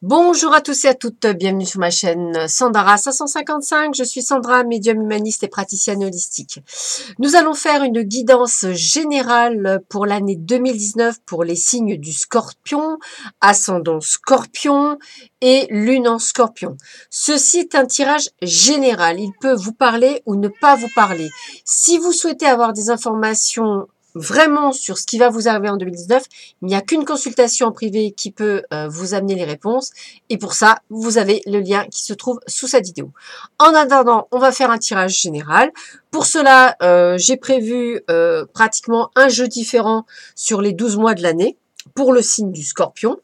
Bonjour à tous et à toutes, bienvenue sur ma chaîne Sandara 555. Je suis Sandra, médium humaniste et praticienne holistique. Nous allons faire une guidance générale pour l'année 2019 pour les signes du Scorpion, ascendant Scorpion et lune en Scorpion. Ceci est un tirage général, il peut vous parler ou ne pas vous parler. Si vous souhaitez avoir des informations vraiment sur ce qui va vous arriver en 2019, il n'y a qu'une consultation en privé qui peut vous amener les réponses. Et pour ça, vous avez le lien qui se trouve sous cette vidéo. En attendant, on va faire un tirage général. Pour cela, j'ai prévu pratiquement un jeu différent sur les 12 mois de l'année pour le signe du Scorpion.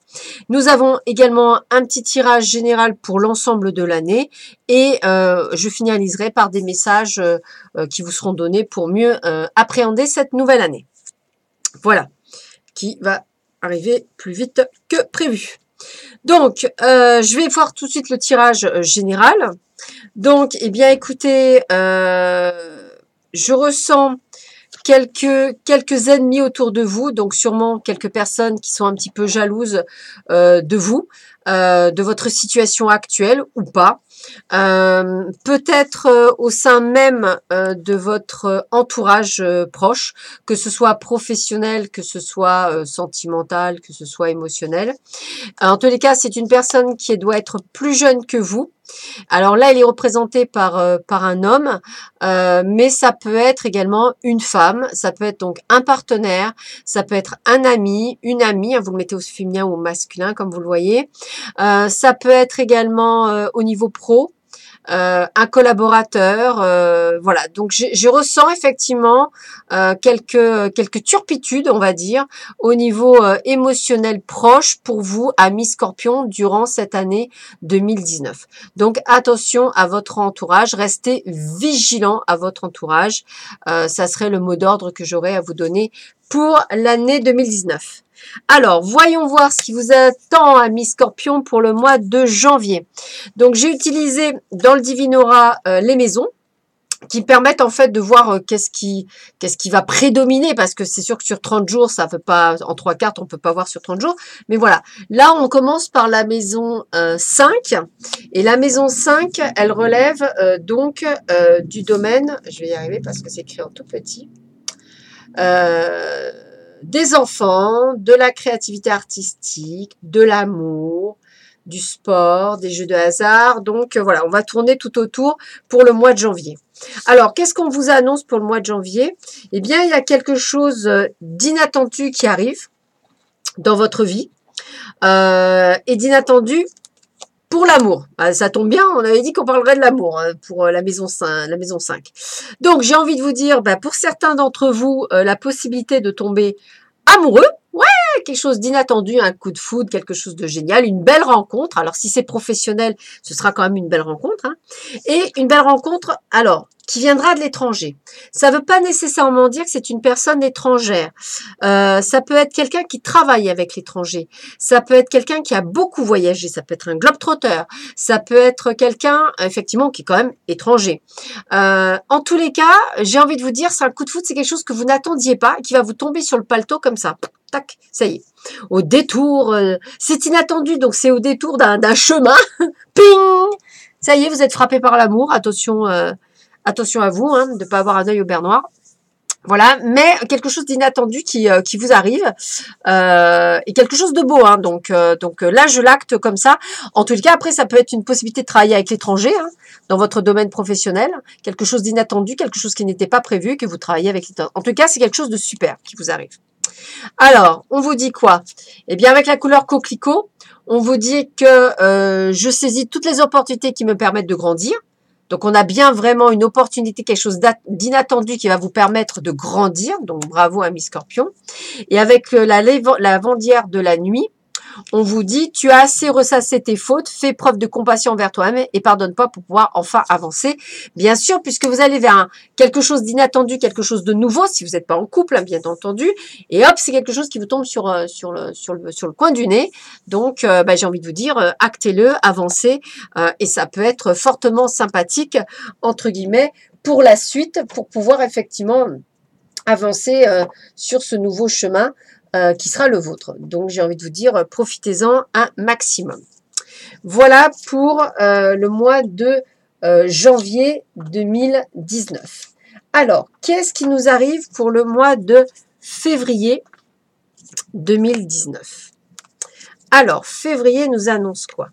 Nous avons également un petit tirage général pour l'ensemble de l'année et je finaliserai par des messages qui vous seront donnés pour mieux appréhender cette nouvelle année. Voilà, qui va arriver plus vite que prévu. Donc, je vais voir tout de suite le tirage général. Donc, eh bien, écoutez, je ressens quelques ennemis autour de vous, donc sûrement quelques personnes qui sont un petit peu jalouses de vous, de votre situation actuelle ou pas. Peut-être au sein même de votre entourage proche, que ce soit professionnel, que ce soit sentimental, que ce soit émotionnel. En tous les cas, c'est une personne qui doit être plus jeune que vous. Alors là, elle est représentée par un homme, mais ça peut être également une femme, ça peut être donc un partenaire, ça peut être un ami, une amie, hein, vous le mettez au féminin ou au masculin comme vous le voyez. Ça peut être également au niveau pro. Un collaborateur, voilà. Donc je ressens effectivement quelques turpitudes, on va dire, au niveau émotionnel proche pour vous, amis Scorpion, durant cette année 2019. Donc attention à votre entourage, restez vigilant à votre entourage. Ça serait le mot d'ordre que j'aurais à vous donner pour l'année 2019. Alors, voyons voir ce qui vous attend, amis Scorpion, pour le mois de janvier. Donc, j'ai utilisé dans le Divinora les maisons qui permettent en fait de voir qu'est-ce qui va prédominer, parce que c'est sûr que sur 30 jours, ça ne peut pas, en 3 cartes, on ne peut pas voir sur 30 jours. Mais voilà, là, on commence par la maison 5. Et la maison 5, elle relève donc du domaine, je vais y arriver parce que c'est écrit en tout petit, des enfants, de la créativité artistique, de l'amour, du sport, des jeux de hasard. Donc voilà, on va tourner tout autour pour le mois de janvier. Alors, qu'est-ce qu'on vous annonce pour le mois de janvier? Eh bien, il y a quelque chose d'inattendu qui arrive dans votre vie et d'inattendu pour l'amour. Ça tombe bien, on avait dit qu'on parlerait de l'amour pour la maison 5. Donc, j'ai envie de vous dire, pour certains d'entre vous, la possibilité de tomber amoureux, ouais, quelque chose d'inattendu, un coup de foudre, quelque chose de génial, une belle rencontre. Alors, si c'est professionnel, ce sera quand même une belle rencontre. Hein. Et une belle rencontre, alors, qui viendra de l'étranger. Ça ne veut pas nécessairement dire que c'est une personne étrangère. Ça peut être quelqu'un qui travaille avec l'étranger. Ça peut être quelqu'un qui a beaucoup voyagé. Ça peut être un globe-trotteur. Ça peut être quelqu'un, effectivement, qui est quand même étranger. En tous les cas, j'ai envie de vous dire, c'est un coup de foudre, c'est quelque chose que vous n'attendiez pas, qui va vous tomber sur le paletot comme ça. Tac, ça y est. Au détour, c'est inattendu, donc c'est au détour d'un chemin. Ping! Ça y est, vous êtes frappé par l'amour. Attention, attention à vous, hein, de ne pas avoir un œil au beurre noir. Voilà, mais quelque chose d'inattendu qui vous arrive et quelque chose de beau. Hein, donc là, je l'acte comme ça. En tout cas, après, ça peut être une possibilité de travailler avec l'étranger hein, dans votre domaine professionnel. Quelque chose d'inattendu, quelque chose qui n'était pas prévu, que vous travaillez avec l'étranger. En tout cas, c'est quelque chose de super qui vous arrive. Alors, on vous dit quoi? Eh bien, avec la couleur coquelicot, on vous dit que je saisis toutes les opportunités qui me permettent de grandir. Donc, on a bien vraiment une opportunité, quelque chose d'inattendu qui va vous permettre de grandir. Donc, bravo, ami Scorpion. Et avec la vendière de la nuit, on vous dit, tu as assez ressassé tes fautes, fais preuve de compassion envers toi-même et pardonne-toi pour pouvoir enfin avancer. Bien sûr, puisque vous allez vers quelque chose d'inattendu, quelque chose de nouveau, si vous n'êtes pas en couple, hein, bien entendu. Et hop, c'est quelque chose qui vous tombe sur le coin du nez. Donc, j'ai envie de vous dire, actez-le, avancez. Et ça peut être fortement sympathique, entre guillemets, pour la suite, pour pouvoir effectivement avancer sur ce nouveau chemin qui sera le vôtre. Donc, j'ai envie de vous dire, profitez-en un maximum. Voilà pour le mois de janvier 2019. Alors, qu'est-ce qui nous arrive pour le mois de février 2019? Alors, février nous annonce quoi?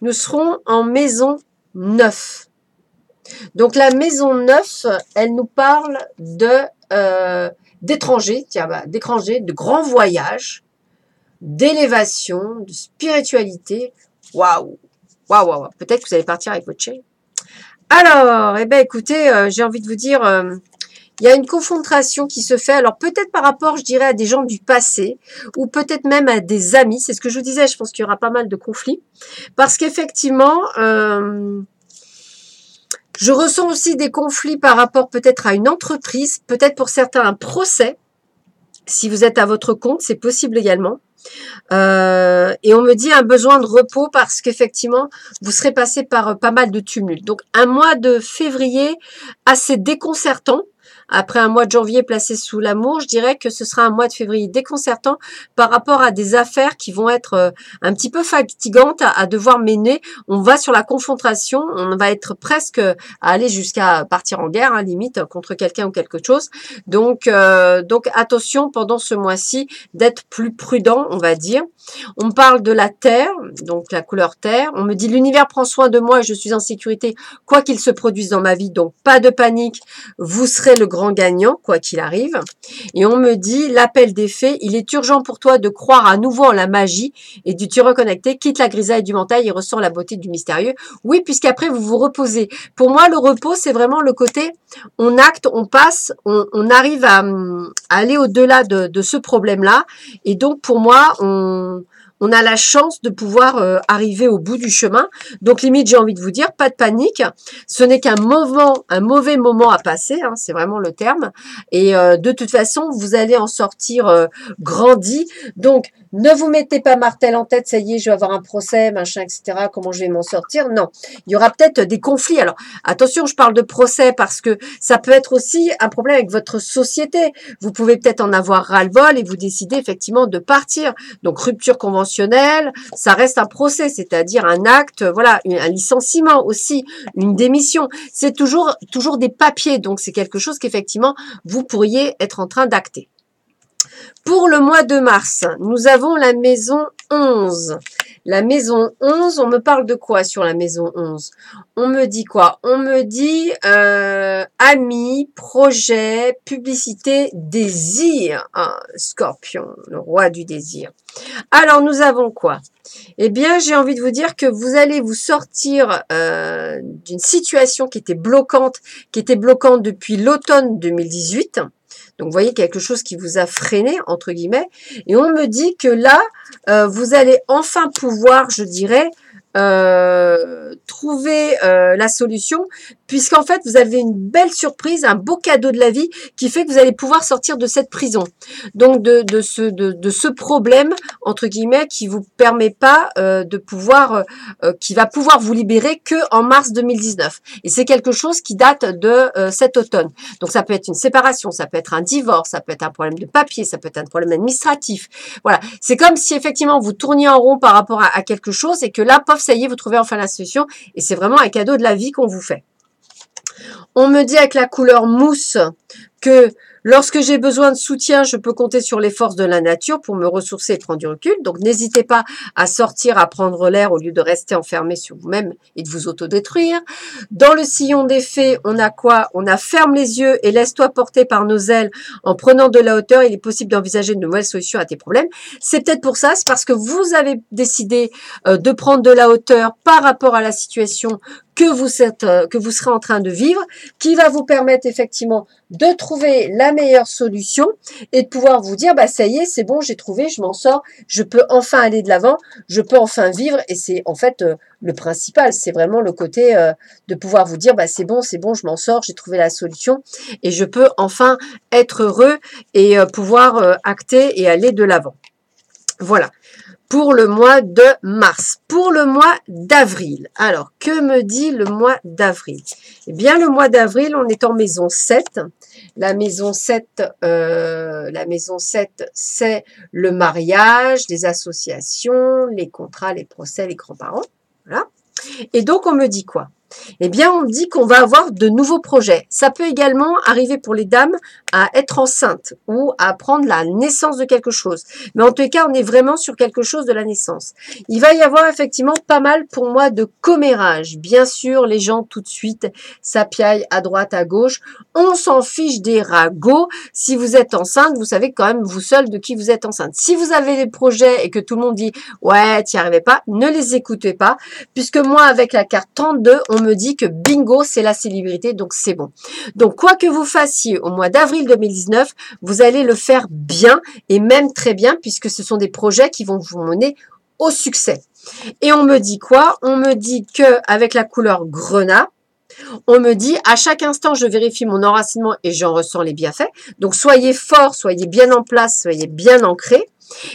Nous serons en maison 9. Donc, la maison 9, elle nous parle d'étrangers, tiens, d'étrangers, de grands voyages, d'élévation, de spiritualité. Waouh! Waouh, waouh, peut-être que vous allez partir avec votre chéri. Alors, eh bien, écoutez, j'ai envie de vous dire, il y a une confrontation qui se fait. Alors, peut-être par rapport, je dirais, à des gens du passé, ou peut-être même à des amis. C'est ce que je vous disais, je pense qu'il y aura pas mal de conflits. Parce qu'effectivement, je ressens aussi des conflits par rapport peut-être à une entreprise, peut-être pour certains un procès. Si vous êtes à votre compte, c'est possible également. Et on me dit un besoin de repos parce qu'effectivement, vous serez passé par pas mal de tumultes. Donc, un mois de février assez déconcertant. Après un mois de janvier placé sous l'amour, je dirais que ce sera un mois de février déconcertant par rapport à des affaires qui vont être un petit peu fatigantes à devoir mener. On va sur la confrontation, on va être presque à aller jusqu'à partir en guerre, hein, limite, contre quelqu'un ou quelque chose. Donc attention pendant ce mois-ci d'être plus prudent, on va dire. On parle de la terre, donc la couleur terre. On me dit l'univers prend soin de moi et je suis en sécurité, quoi qu'il se produise dans ma vie. Donc pas de panique, vous serez le grand gagnant, quoi qu'il arrive. Et on me dit l'appel des fées, il est urgent pour toi de croire à nouveau en la magie et de te reconnecter, quitte la grisaille du mental et ressens la beauté du mystérieux. Oui, puisqu'après vous vous reposez. Pour moi, le repos, c'est vraiment le côté, on acte, on passe, on arrive à aller au-delà de ce problème-là. Et donc, pour moi, on a la chance de pouvoir arriver au bout du chemin. Donc, limite, j'ai envie de vous dire, pas de panique. Ce n'est qu'un mauvais moment à passer, hein, c'est vraiment le terme. Et de toute façon, vous allez en sortir grandi. Donc, ne vous mettez pas martel en tête, ça y est, je vais avoir un procès, machin, etc. Comment je vais m'en sortir? Non, il y aura peut-être des conflits. Alors, attention, je parle de procès parce que ça peut être aussi un problème avec votre société. Vous pouvez peut-être en avoir ras-le-bol et vous décidez effectivement de partir. Donc, rupture conventionnelle, ça reste un procès, c'est-à-dire un acte, voilà, un licenciement aussi, une démission. C'est toujours des papiers, donc c'est quelque chose qu'effectivement, vous pourriez être en train d'acter. Pour le mois de mars, nous avons la maison 11. La maison 11, on me parle de quoi sur la maison 11? On me dit quoi? On me dit amis, projet, publicité, désir. Ah, Scorpion, le roi du désir. Alors, nous avons quoi? Eh bien, j'ai envie de vous dire que vous allez vous sortir d'une situation qui était bloquante depuis l'automne 2018. Donc, vous voyez, quelque chose qui vous a freiné, entre guillemets. Et on me dit que là, vous allez enfin pouvoir, je dirais, trouver la solution, puisqu'en fait, vous avez une belle surprise, un beau cadeau de la vie qui fait que vous allez pouvoir sortir de cette prison. Donc, de ce problème, entre guillemets, qui vous permet pas de pouvoir, qui va pouvoir vous libérer que en mars 2019. Et c'est quelque chose qui date de cet automne. Donc, ça peut être une séparation, ça peut être un divorce, ça peut être un problème de papier, ça peut être un problème administratif. Voilà. C'est comme si effectivement vous tourniez en rond par rapport à quelque chose et que là, pof, ça y est, vous trouvez enfin la solution. Et c'est vraiment un cadeau de la vie qu'on vous fait. On me dit avec la couleur mousse que lorsque j'ai besoin de soutien, je peux compter sur les forces de la nature pour me ressourcer et prendre du recul. Donc, n'hésitez pas à sortir, à prendre l'air au lieu de rester enfermé sur vous-même et de vous autodétruire. Dans le sillon des fées, on a quoi? On a ferme les yeux et laisse-toi porter par nos ailes. En prenant de la hauteur, il est possible d'envisager de nouvelles solutions à tes problèmes. C'est peut-être pour ça, c'est parce que vous avez décidé de prendre de la hauteur par rapport à la situation que vous serez en train de vivre, qui va vous permettre effectivement de trouver la meilleure solution et de pouvoir vous dire, bah ça y est, c'est bon, j'ai trouvé, je m'en sors, je peux enfin aller de l'avant, je peux enfin vivre. Et c'est en fait le principal, c'est vraiment le côté de pouvoir vous dire, bah c'est bon, je m'en sors, j'ai trouvé la solution et je peux enfin être heureux et pouvoir acter et aller de l'avant. Voilà. Pour le mois de mars. Pour le mois d'avril. Alors, que me dit le mois d'avril? Eh bien, le mois d'avril, on est en maison 7. La maison 7, c'est le mariage, les associations, les contrats, les procès, les grands-parents. Voilà. Et donc, on me dit quoi? Eh bien, on dit qu'on va avoir de nouveaux projets. Ça peut également arriver pour les dames à être enceinte ou à prendre la naissance de quelque chose. Mais en tout cas, on est vraiment sur quelque chose de la naissance. Il va y avoir effectivement pas mal pour moi de commérage. Bien sûr, les gens tout de suite s'appiaillent à droite, à gauche. On s'en fiche des ragots. Si vous êtes enceinte, vous savez quand même vous seul de qui vous êtes enceinte. Si vous avez des projets et que tout le monde dit « ouais, t'y arrivais pas », ne les écoutez pas. Puisque moi, avec la carte 32, on me dit que bingo, c'est la célébrité, donc c'est bon. Donc, quoi que vous fassiez au mois d'avril 2019, vous allez le faire bien et même très bien, puisque ce sont des projets qui vont vous mener au succès. Et on me dit quoi? On me dit que avec la couleur grenat, on me dit à chaque instant, je vérifie mon enracinement et j'en ressens les bienfaits. Donc, soyez fort, soyez bien en place, soyez bien ancrés.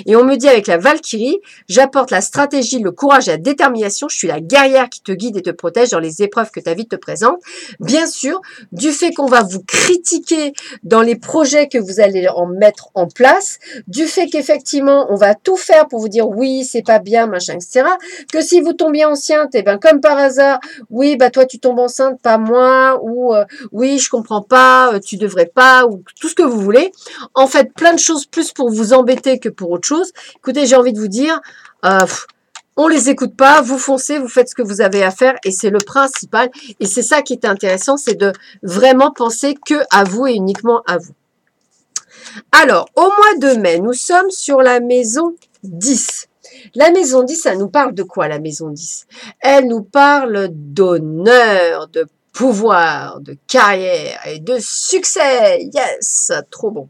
Et on me dit avec la Valkyrie, j'apporte la stratégie, le courage et la détermination. Je suis la guerrière qui te guide et te protège dans les épreuves que ta vie te présente. Bien sûr, du fait qu'on va vous critiquer dans les projets que vous allez en mettre en place, du fait qu'effectivement, on va tout faire pour vous dire oui, c'est pas bien, machin, etc. Que si vous tombiez enceinte, et ben comme par hasard, oui, bah toi tu tombes enceinte, pas moi, ou oui, je comprends pas, tu devrais pas, ou tout ce que vous voulez. En fait, plein de choses plus pour vous embêter que pour autre chose. Écoutez, j'ai envie de vous dire, on les écoute pas, vous foncez, vous faites ce que vous avez à faire et c'est le principal. Et c'est ça qui est intéressant, c'est de vraiment penser que à vous et uniquement à vous. Alors, au mois de mai, nous sommes sur la maison 10. La maison 10, elle nous parle de quoi, la maison 10? Elle nous parle d'honneur, de pouvoir, de carrière et de succès. Yes, trop bon.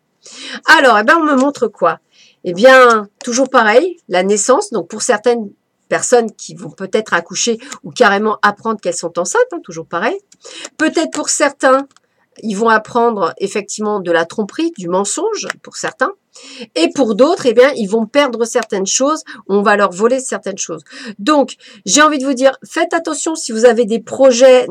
Alors, eh ben, on me montre quoi? Eh bien, toujours pareil, la naissance. Donc, pour certaines personnes qui vont peut-être accoucher ou carrément apprendre qu'elles sont enceintes, hein, toujours pareil. Peut-être pour certains, ils vont apprendre effectivement de la tromperie, du mensonge, pour certains. Et pour d'autres, eh bien, ils vont perdre certaines choses, on va leur voler certaines choses. Donc, j'ai envie de vous dire, faites attention si vous avez des projets,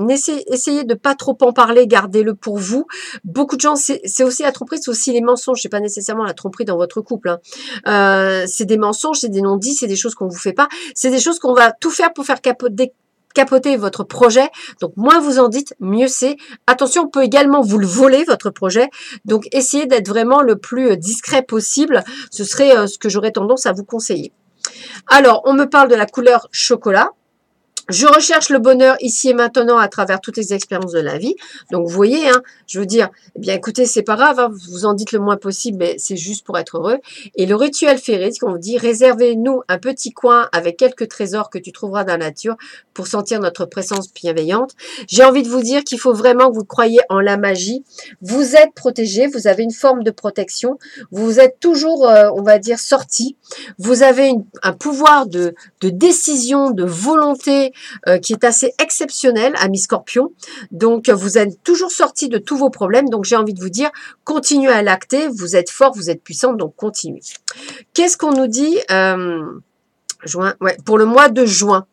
essayez de pas trop en parler, gardez-le pour vous. Beaucoup de gens, c'est aussi la tromperie, c'est aussi les mensonges, c'est pas nécessairement la tromperie dans votre couple. Hein. C'est des mensonges, c'est des non-dits, c'est des choses qu'on vous fait pas, c'est des choses qu'on va tout faire pour faire capoter votre projet. Donc, moins vous en dites, mieux c'est. Attention, on peut également vous le voler, votre projet. Donc, essayez d'être vraiment le plus discret possible. Ce serait ce que j'aurais tendance à vous conseiller. Alors, on me parle de la couleur chocolat. Je recherche le bonheur ici et maintenant à travers toutes les expériences de la vie. Donc, vous voyez, hein, je veux dire, eh bien, écoutez, c'est pas grave, hein, vous en dites le moins possible, mais c'est juste pour être heureux. Et le rituel féerique, on vous dit, réservez-nous un petit coin avec quelques trésors que tu trouveras dans la nature pour sentir notre présence bienveillante. J'ai envie de vous dire qu'il faut vraiment que vous croyiez en la magie. Vous êtes protégé, vous avez une forme de protection. Vous êtes toujours, on va dire, sorti. Vous avez un pouvoir de décision, de volonté, qui est assez exceptionnel, ami Scorpion. Donc, vous êtes toujours sorti de tous vos problèmes. Donc, j'ai envie de vous dire, continuez à l'acter. Vous êtes fort, vous êtes puissant, donc continuez. Qu'est-ce qu'on nous dit pour le mois de juin.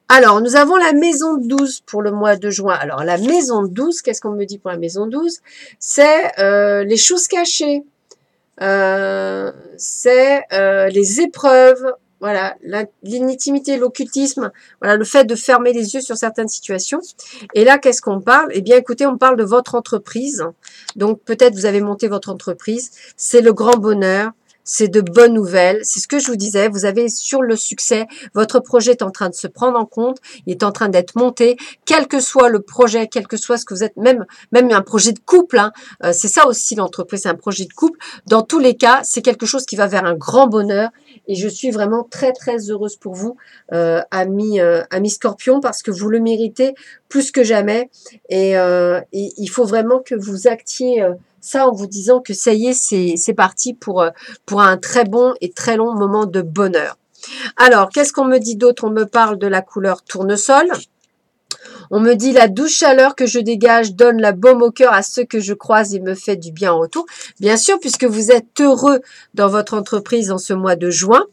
Alors, nous avons la maison 12 pour le mois de juin. Alors, la maison 12, qu'est-ce qu'on me dit pour la maison 12? C'est les choses cachées. C'est les épreuves. Voilà, l'intimité, l'occultisme, voilà, le fait de fermer les yeux sur certaines situations. Et là, qu'est-ce qu'on parle? Eh bien, écoutez, on parle de votre entreprise. Donc, peut-être vous avez monté votre entreprise. C'est le grand bonheur. C'est de bonnes nouvelles. C'est ce que je vous disais. Vous avez sur le succès. Votre projet est en train de se prendre en compte. Il est en train d'être monté. Quel que soit le projet, quel que soit ce que vous êtes, même un projet de couple. Hein, c'est ça aussi l'entreprise, c'est un projet de couple. Dans tous les cas, c'est quelque chose qui va vers un grand bonheur. Et je suis vraiment très, très heureuse pour vous, amis Scorpion, parce que vous le méritez plus que jamais. Et il faut vraiment que vous actiez ça en vous disant que ça y est, c'est parti pour un très bon et très long moment de bonheur. Alors, qu'est-ce qu'on me dit d'autre? On me parle de la couleur tournesol. On me dit la douce chaleur que je dégage donne la baume au cœur à ceux que je croise et me fait du bien en retour. Bien sûr, puisque vous êtes heureux dans votre entreprise en ce mois de juin.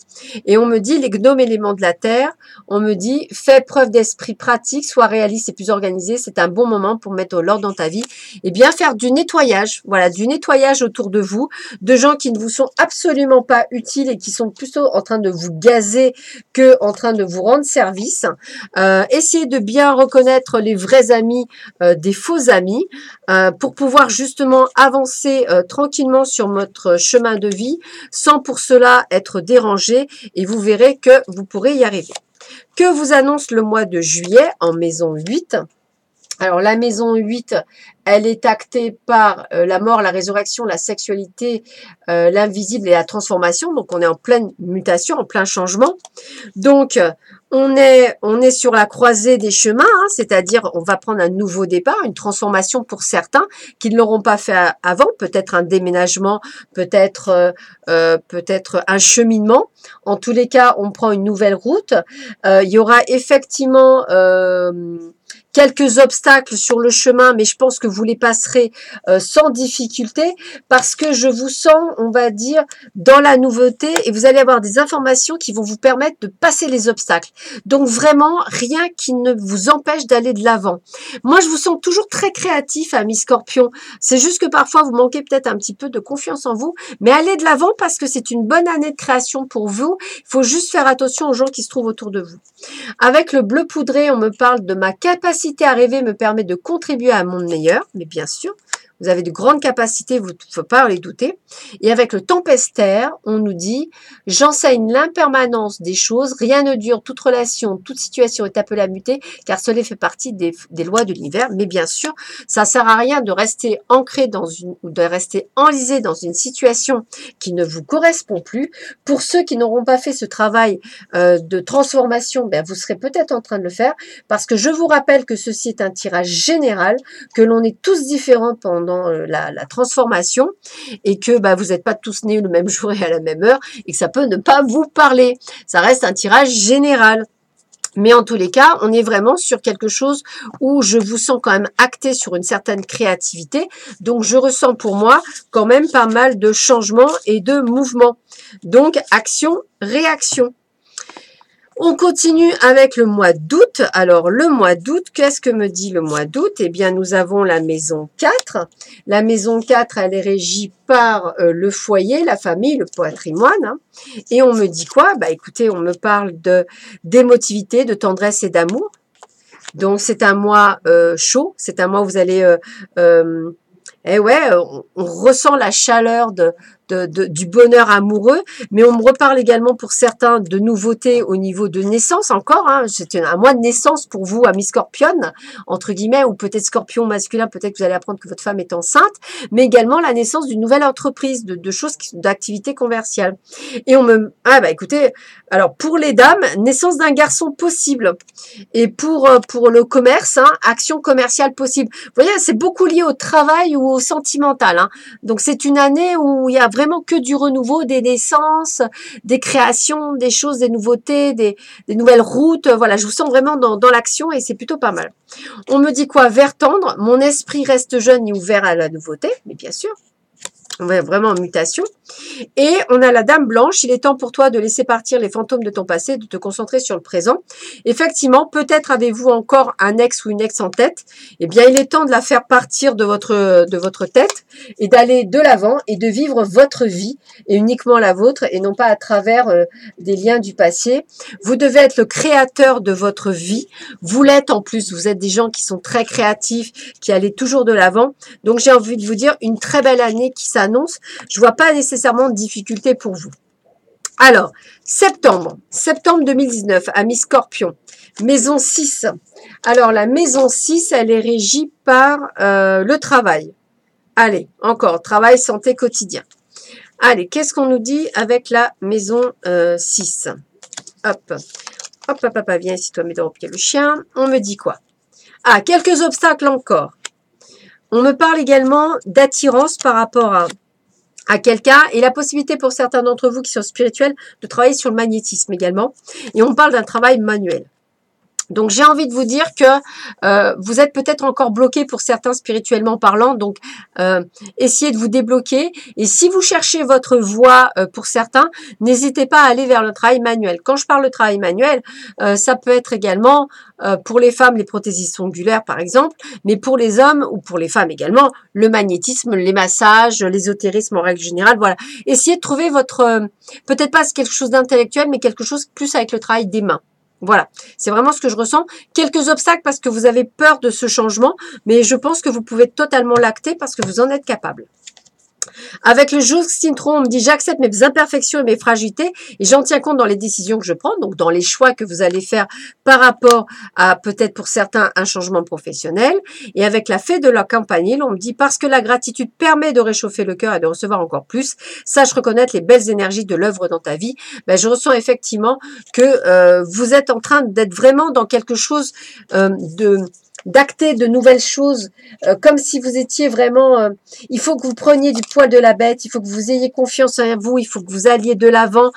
Et on me dit les gnomes éléments de la terre. On me dit fais preuve d'esprit pratique, sois réaliste et plus organisé. C'est un bon moment pour mettre l'ordre dans ta vie. Et bien faire du nettoyage. Voilà, du nettoyage autour de vous, de gens qui ne vous sont absolument pas utiles et qui sont plutôt en train de vous gazer que en train de vous rendre service. Essayez de bien reconnaître les vrais amis des faux amis pour pouvoir justement avancer tranquillement sur votre chemin de vie sans pour cela être dérangé et vous verrez que vous pourrez y arriver. Que vous annonce le mois de juillet en maison 8 ? Alors la maison 8, elle est actée par la mort, la résurrection, la sexualité, l'invisible et la transformation. Donc on est en pleine mutation, en plein changement. Donc on est sur la croisée des chemins, hein, c'est-à-dire on va prendre un nouveau départ, une transformation pour certains qui ne l'auront pas fait avant, peut-être un déménagement, peut-être un cheminement. En tous les cas, on prend une nouvelle route. Il y aura effectivement quelques obstacles sur le chemin, mais je pense que vous les passerez sans difficulté parce que je vous sens, on va dire, dans la nouveauté et vous allez avoir des informations qui vont vous permettre de passer les obstacles. Donc vraiment, rien qui ne vous empêche d'aller de l'avant. Moi, je vous sens toujours très créatif, amis Scorpion. C'est juste que parfois, vous manquez peut-être un petit peu de confiance en vous, mais allez de l'avant parce que c'est une bonne année de création pour vous. Il faut juste faire attention aux gens qui se trouvent autour de vous. Avec le bleu poudré, on me parle de ma capacité à rêver me permet de contribuer à un monde meilleur, mais bien sûr, vous avez de grandes capacités, vous ne faut pas les douter. Et avec le tempestaire, on nous dit « J'enseigne l'impermanence des choses, rien ne dure, toute relation, toute situation est appelée à muter, car cela fait partie des lois de l'univers. » Mais bien sûr, ça ne sert à rien de rester ancré ou de rester enlisé dans une situation qui ne vous correspond plus. Pour ceux qui n'auront pas fait ce travail de transformation, ben, vous serez peut-être en train de le faire, parce que je vous rappelle que ceci est un tirage général, que l'on est tous différents pendant la transformation et que bah, vous n'êtes pas tous nés le même jour et à la même heure et que ça peut ne pas vous parler. Ça reste un tirage général. Mais en tous les cas, on est vraiment sur quelque chose où je vous sens quand même acté sur une certaine créativité. Donc, je ressens pour moi quand même pas mal de changements et de mouvements. Donc, action, réaction. On continue avec le mois d'août. Alors, le mois d'août, qu'est-ce que me dit le mois d'août? Eh bien, nous avons la maison 4. La maison 4, elle est régie par le foyer, la famille, le patrimoine. Hein. Et on me dit quoi? Bah, écoutez, on me parle d'émotivité, de tendresse et d'amour. Donc, c'est un mois chaud. C'est un mois où vous allez... eh ouais, on ressent la chaleur du bonheur amoureux, mais on me reparle également pour certains de nouveautés au niveau de naissance encore. Hein, c'est un mois de naissance pour vous, amis Scorpion, entre guillemets, ou peut-être Scorpion masculin, peut-être que vous allez apprendre que votre femme est enceinte, mais également la naissance d'une nouvelle entreprise, de choses, d'activités commerciales. Et on me... Ah bah écoutez, alors pour les dames, naissance d'un garçon possible. Et pour le commerce, hein, action commerciale possible. Vous voyez, c'est beaucoup lié au travail ou au sentimental. Hein. Donc c'est une année où il y a vraiment que du renouveau, des naissances, des créations, des choses, des nouveautés, des nouvelles routes. Voilà, je vous sens vraiment dans l'action et c'est plutôt pas mal. On me dit quoi? Vert tendre, mon esprit reste jeune et ouvert à la nouveauté, mais bien sûr. On est vraiment en mutation. Et on a la dame blanche. Il est temps pour toi de laisser partir les fantômes de ton passé, de te concentrer sur le présent. Effectivement, peut-être avez-vous encore un ex ou une ex en tête. Eh bien, il est temps de la faire partir de votre tête et d'aller de l'avant et de vivre votre vie et uniquement la vôtre et non pas à travers des liens du passé. Vous devez être le créateur de votre vie. Vous l'êtes en plus. Vous êtes des gens qui sont très créatifs, qui allez toujours de l'avant. Donc, j'ai envie de vous dire une très belle année qui s'annonce. Je vois pas nécessairement de difficultés pour vous. Alors, septembre 2019, amis Scorpion, maison 6. Alors, la maison 6, elle est régie par le travail. Allez, encore, travail, santé, quotidien. Allez, qu'est-ce qu'on nous dit avec la maison 6? Hop, hop, hop, hop, viens ici, toi, Médor, le chien. On me dit quoi? Ah, quelques obstacles encore. On me parle également d'attirance par rapport à quelqu'un et la possibilité pour certains d'entre vous qui sont spirituels de travailler sur le magnétisme également. Et on parle d'un travail manuel. Donc, j'ai envie de vous dire que vous êtes peut-être encore bloqué pour certains spirituellement parlant. Donc, essayez de vous débloquer. Et si vous cherchez votre voie pour certains, n'hésitez pas à aller vers le travail manuel. Quand je parle de travail manuel, ça peut être également pour les femmes, les prothésistes ongulaires par exemple, mais pour les hommes ou pour les femmes également, le magnétisme, les massages, l'ésotérisme en règle générale. Voilà. Essayez de trouver votre, peut-être pas quelque chose d'intellectuel, mais quelque chose plus avec le travail des mains. Voilà, c'est vraiment ce que je ressens. Quelques obstacles parce que vous avez peur de ce changement, mais je pense que vous pouvez totalement l'acter parce que vous en êtes capable. Avec le Justine-Tron, on me dit « J'accepte mes imperfections et mes fragilités et j'en tiens compte dans les décisions que je prends, donc dans les choix que vous allez faire par rapport à peut-être pour certains un changement professionnel. » Et avec la fée de la campanile, on me dit « Parce que la gratitude permet de réchauffer le cœur et de recevoir encore plus, sache reconnaître les belles énergies de l'œuvre dans ta vie. » Ben, je ressens effectivement que vous êtes en train d'être vraiment dans quelque chose d'acter de nouvelles choses, comme si vous étiez vraiment... il faut que vous preniez du poil de la bête, il faut que vous ayez confiance en vous, il faut que vous alliez de l'avant.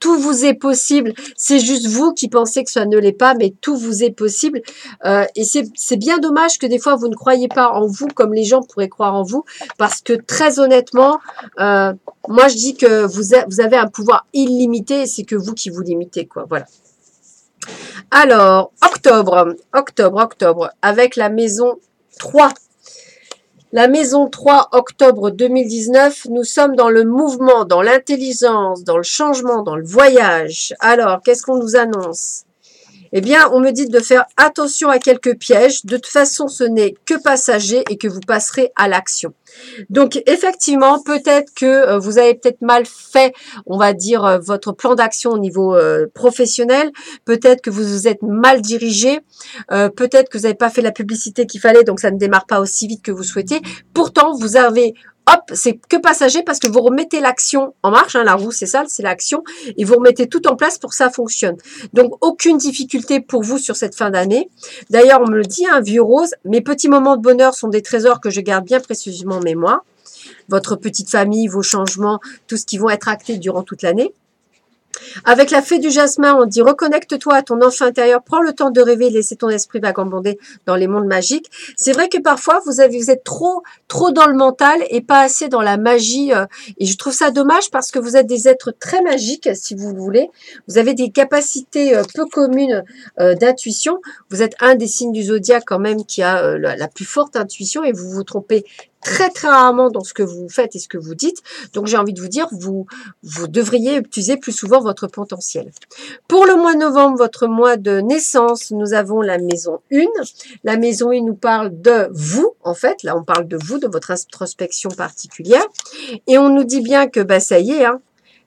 Tout vous est possible. C'est juste vous qui pensez que ça ne l'est pas, mais tout vous est possible. Et c'est bien dommage que des fois, vous ne croyez pas en vous comme les gens pourraient croire en vous, parce que très honnêtement, moi je dis que vous avez un pouvoir illimité et c'est que vous qui vous limitez, quoi. Voilà. Alors, octobre, avec la maison 3. La maison 3, octobre 2019, nous sommes dans le mouvement, dans l'intelligence, dans le changement, dans le voyage. Alors, qu'est-ce qu'on nous annonce? Eh bien, on me dit de faire attention à quelques pièges. De toute façon, ce n'est que passager et que vous passerez à l'action. Donc, effectivement, peut-être que vous avez peut-être mal fait, on va dire, votre plan d'action au niveau professionnel. Peut-être que vous vous êtes mal dirigé. Peut-être que vous n'avez pas fait la publicité qu'il fallait, donc ça ne démarre pas aussi vite que vous souhaitez. Pourtant, vous avez... Hop, c'est que passager parce que vous remettez l'action en marche. Hein, la roue, c'est ça, c'est l'action. Et vous remettez tout en place pour que ça fonctionne. Donc, aucune difficulté pour vous sur cette fin d'année. D'ailleurs, on me le dit, hein, vieux rose, mes petits moments de bonheur sont des trésors que je garde bien précieusement en mémoire. Votre petite famille, vos changements, tout ce qui vont être actés durant toute l'année. Avec la fée du jasmin, on dit reconnecte-toi à ton enfant intérieur, prends le temps de rêver et laissez ton esprit vagabonder dans les mondes magiques. C'est vrai que parfois vous êtes trop dans le mental et pas assez dans la magie et je trouve ça dommage parce que vous êtes des êtres très magiques si vous le voulez. Vous avez des capacités peu communes d'intuition. Vous êtes un des signes du zodiaque quand même qui a la plus forte intuition et vous vous trompez très rarement dans ce que vous faites et ce que vous dites. Donc, j'ai envie de vous dire, vous devriez utiliser plus souvent votre potentiel. Pour le mois de novembre, votre mois de naissance, nous avons la maison 1. La maison 1 nous parle de vous, en fait. Là, on parle de vous, de votre introspection particulière. Et on nous dit bien que, bah, ça y est, hein,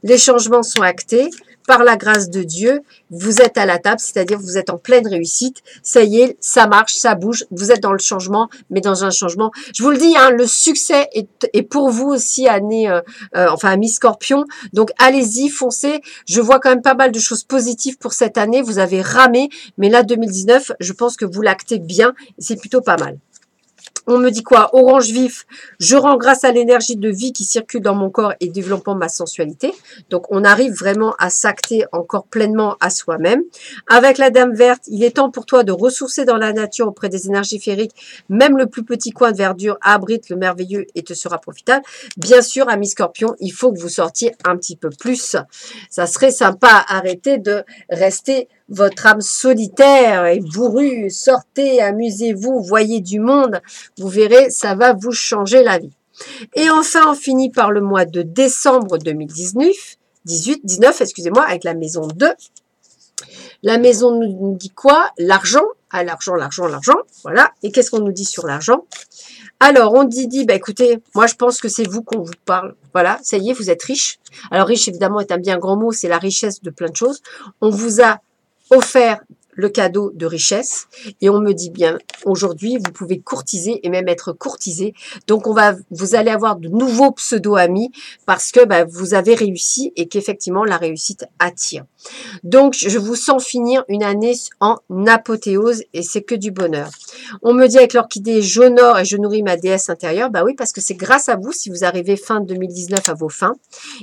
les changements sont actés. Par la grâce de Dieu, vous êtes à la table, c'est-à-dire vous êtes en pleine réussite. Ça y est, ça marche, ça bouge. Vous êtes dans le changement, mais dans un changement. Je vous le dis, hein, le succès est pour vous aussi, année, enfin, à mi-scorpion. Donc, allez-y, foncez. Je vois quand même pas mal de choses positives pour cette année. Vous avez ramé, mais là, 2019, je pense que vous l'actez bien. C'est plutôt pas mal. On me dit quoi? Orange vif, je rends grâce à l'énergie de vie qui circule dans mon corps et développant ma sensualité. Donc, on arrive vraiment à s'acter encore pleinement à soi-même. Avec la dame verte, il est temps pour toi de ressourcer dans la nature auprès des énergies féeriques. Même le plus petit coin de verdure abrite le merveilleux et te sera profitable. Bien sûr, ami Scorpion, il faut que vous sortiez un petit peu plus. Ça serait sympa. Arrêtez de rester votre âme solitaire et bourrue. Sortez, amusez-vous, voyez du monde. Vous verrez, ça va vous changer la vie. Et enfin, on finit par le mois de décembre 2019, excusez-moi, avec la maison 2. La maison nous dit quoi? L'argent. Ah, l'argent. Voilà. Et qu'est-ce qu'on nous dit sur l'argent? Alors, on dit, bah, écoutez, moi, je pense que c'est vous qu'on vous parle. Voilà, ça y est, vous êtes riche. Alors, riche, évidemment, est un bien grand mot. C'est la richesse de plein de choses. On vous a offert le cadeau de richesse et on me dit bien aujourd'hui vous pouvez courtiser et même être courtisé, donc vous allez avoir de nouveaux pseudo-amis parce que bah, vous avez réussi et qu'effectivement la réussite attire. Donc je vous sens finir une année en apothéose et c'est que du bonheur. On me dit avec l'orchidée j'honore et je nourris ma déesse intérieure, bah oui parce que c'est grâce à vous si vous arrivez fin 2019 à vos fins.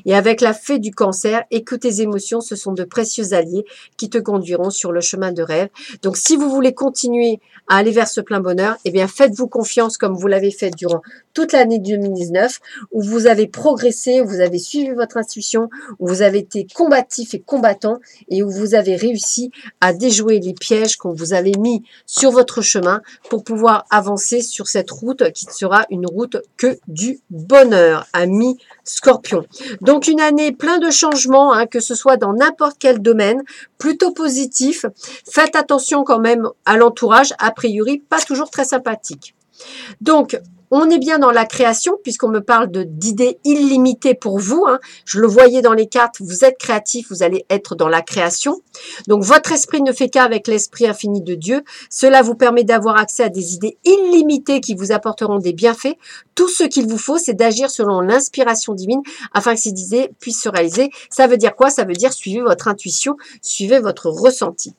Et avec la fée du cancer, écoute tes émotions, ce sont de précieux alliés qui te conduiront sur le chemin de rêve. Donc, si vous voulez continuer à aller vers ce plein bonheur, eh bien, faites-vous confiance comme vous l'avez fait durant toute l'année 2019, où vous avez progressé, où vous avez suivi votre intuition, où vous avez été combatif et combattant, et où vous avez réussi à déjouer les pièges qu'on vous avait mis sur votre chemin pour pouvoir avancer sur cette route qui sera une route que du bonheur, ami Scorpion. Donc, une année plein de changements, hein, que ce soit dans n'importe quel domaine, plutôt positif. Faites attention quand même à l'entourage, a priori pas toujours très sympathique. Donc, on est bien dans la création puisqu'on me parle d'idées illimitées pour vous. Hein. Je le voyais dans les cartes, vous êtes créatif, vous allez être dans la création. Donc, votre esprit ne fait qu'avec l'esprit infini de Dieu. Cela vous permet d'avoir accès à des idées illimitées qui vous apporteront des bienfaits. Tout ce qu'il vous faut, c'est d'agir selon l'inspiration divine afin que ces idées puissent se réaliser. Ça veut dire quoi? Ça veut dire suivez votre intuition, suivez votre ressenti.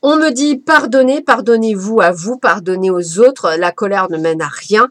On me dit pardonnez, pardonnez-vous à vous, pardonnez aux autres. La colère ne mène à rien.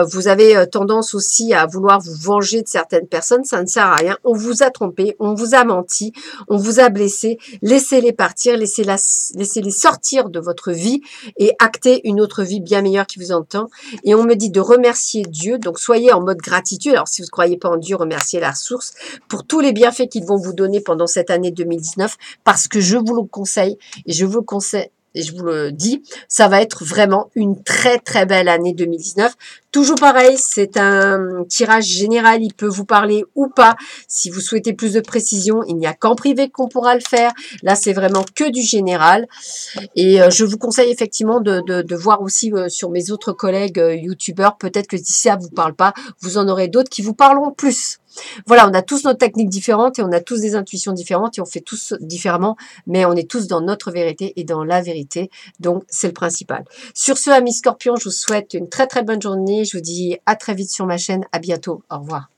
Vous avez tendance aussi à vouloir vous venger de certaines personnes. Ça ne sert à rien. On vous a trompé, on vous a menti, on vous a blessé. Laissez-les partir, laissez-les sortir de votre vie et acter une autre vie bien meilleure qui vous entend. Et on me dit de remercier Dieu. Donc soyez en mode gratitude. Alors si vous ne croyez pas en Dieu, remerciez la source pour tous les bienfaits qu'ils vont vous donner pendant cette année 2019 parce que je vous le conseille et je vous le conseille et je vous le dis, ça va être vraiment une très très belle année 2019. Toujours pareil, c'est un tirage général, il peut vous parler ou pas. Si vous souhaitez plus de précision, il n'y a qu'en privé qu'on pourra le faire. Là, c'est vraiment que du général. Et je vous conseille effectivement de voir aussi sur mes autres collègues youtubeurs. Peut-être que si ça ne vous parle pas, vous en aurez d'autres qui vous parleront plus. Voilà, on a tous nos techniques différentes et on a tous des intuitions différentes et on fait tous différemment, mais on est tous dans notre vérité et dans la vérité. Donc, c'est le principal. Sur ce, amis Scorpions, je vous souhaite une très très bonne journée. Je vous dis à très vite sur ma chaîne. À bientôt. Au revoir.